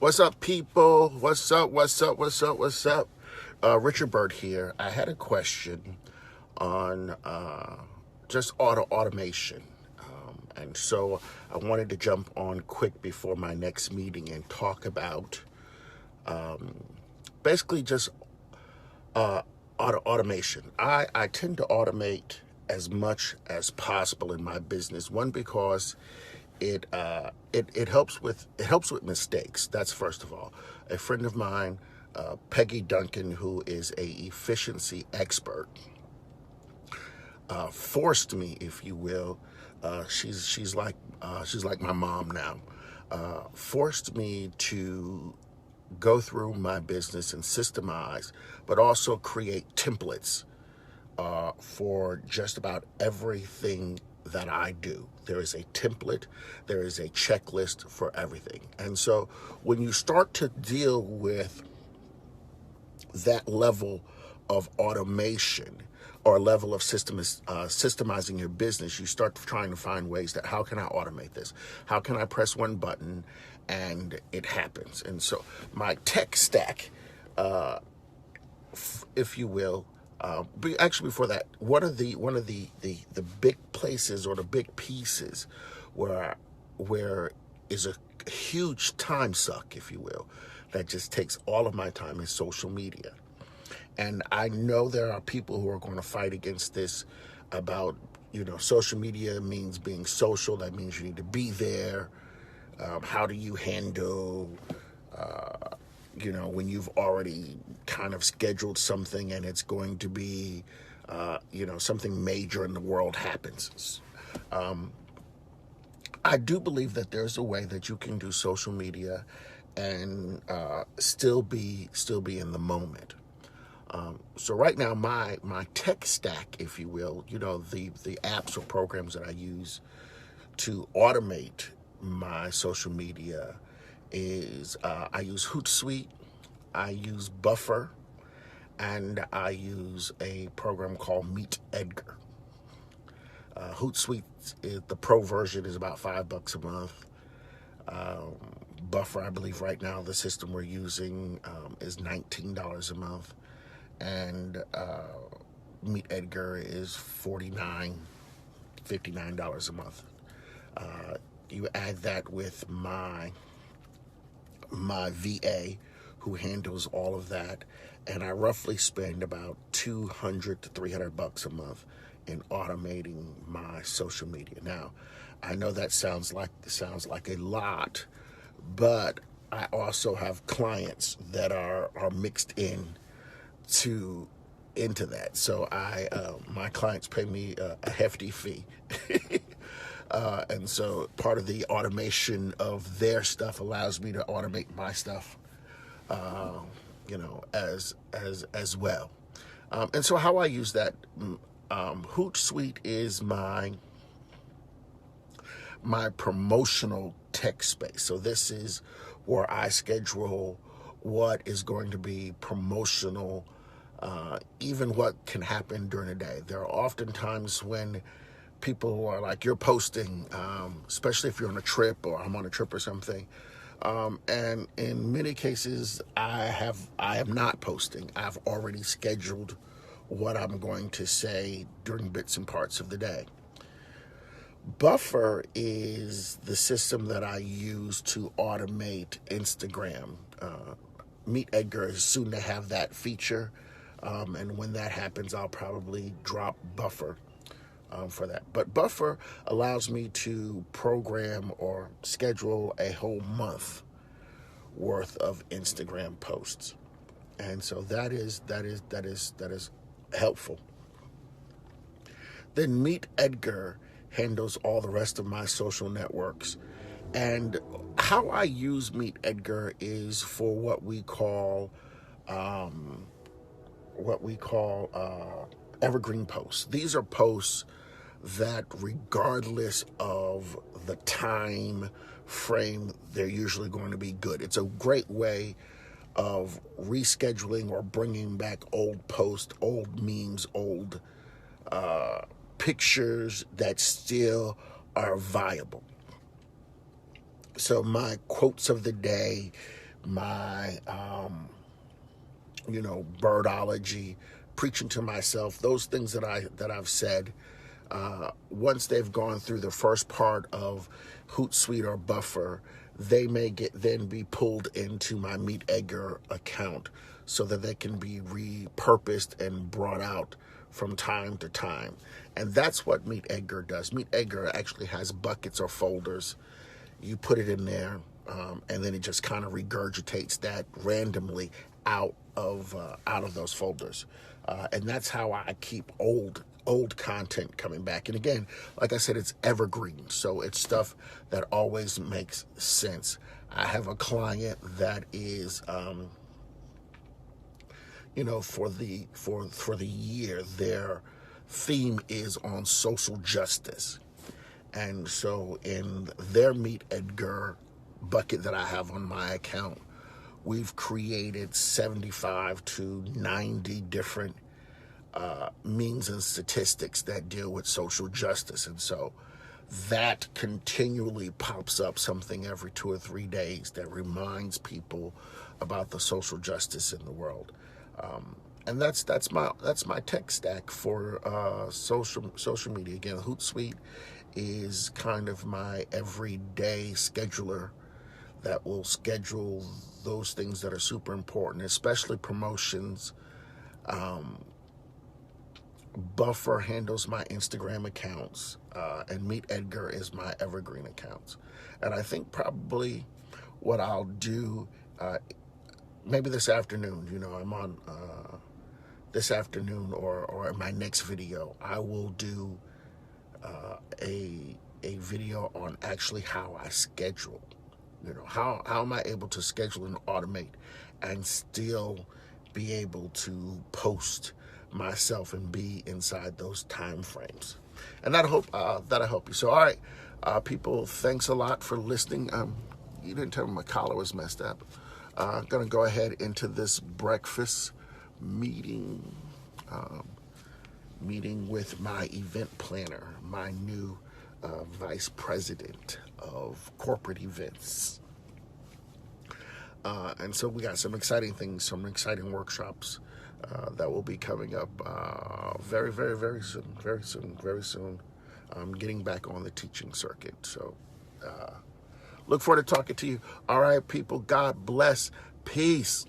What's up, people? What's up? What's up? What's up? What's up? Richard Bird here. I had a question on just automation. And so I wanted to jump on quick before my next meeting and talk about basically just automation. I tend to automate as much as possible in my business. One, because it helps with mistakes. That's first of all. A friend of mine, Peggy Duncan, who is a efficiency expert, forced me, if you will. She's like my mom now. Forced me to go through my business and systemize, but also create templates for just about everything that I do. There is a template, there is a checklist for everything. And so when you start to deal with that level of automation or level of systemizing your business, you start trying to find ways that, how can I automate this? How can I press one button and it happens? And so my tech stack, if you will, actually before that, one of the big places or the big pieces where is a huge time suck, if you will, that just takes all of my time is social media. And I know there are people who are going to fight against this about, social media means being social. That means you need to be there. How do you handle, when you've already kind of scheduled something and it's going to be, something major in the world happens. I do believe that there's a way that you can do social media and still be in the moment. So right now, my tech stack, if you will, the apps or programs that I use to automate my social media is I use Hootsuite, I use Buffer, and I use a program called MeetEdgar. Hootsuite, the pro version is about $5 a month. Buffer, I believe right now the system we're using is $19 a month. And MeetEdgar is $59 a month. You add that with my VA, who handles all of that, and I roughly spend about $200 to $300 a month in automating my social media. Now, I know that sounds like a lot, but I also have clients that are mixed into that. So my clients pay me a hefty fee. And so part of the automation of their stuff allows me to automate my stuff, as well. And so how I use that, Hootsuite is my promotional tech space. So this is where I schedule what is going to be promotional, even what can happen during the day. There are often times when people who are like, you're posting, especially if you're on a trip or I'm on a trip or something. And in many cases, I am not posting. I've already scheduled what I'm going to say during bits and parts of the day. Buffer is the system that I use to automate Instagram. MeetEdgar is soon to have that feature. And when that happens, I'll probably drop Buffer for that. But Buffer allows me to program or schedule a whole month worth of Instagram posts. And so that is helpful. Then MeetEdgar handles all the rest of my social networks. And how I use MeetEdgar is for what we call evergreen posts. These are posts that, regardless of the time frame, they're usually going to be good. It's a great way of rescheduling or bringing back old posts, old memes, old pictures that still are viable. So my quotes of the day my, birdology, preaching to myself, those things that I've said. Once they've gone through the first part of Hootsuite or Buffer, they may then be pulled into my MeetEdgar account so that they can be repurposed and brought out from time to time. And that's what MeetEdgar does. MeetEdgar actually has buckets or folders. You put it in there, and then it just kind of regurgitates that randomly out of those folders. And that's how I keep old content coming back. And again, like I said, it's evergreen, so it's stuff that always makes sense. I have a client that is, for the year, their theme is on social justice. And so in their MeetEdgar bucket that I have on my account, we've created 75 to 90 different means and statistics that deal with social justice. And so that continually pops up something every 2 or 3 days that reminds people about the social justice in the world. And that's my tech stack for social media. Again, Hootsuite is kind of my everyday scheduler that will schedule those things that are super important, especially promotions. Buffer handles my Instagram accounts, and MeetEdgar is my evergreen accounts. And I think probably what I'll do, maybe this afternoon, I'm on this afternoon or in my next video, I will do a video on actually how I schedule. How am I able to schedule and automate and still be able to post myself and be inside those time frames. And that'll help you. So, all right, people, thanks a lot for listening. You didn't tell me my collar was messed up. I'm going to go ahead into this breakfast meeting with my event planner, my new vice president of corporate events. And so we got some exciting things, some exciting workshops that will be coming up very, very, very soon, very soon, very soon. I'm getting back on the teaching circuit. So look forward to talking to you. All right, people, God bless. Peace.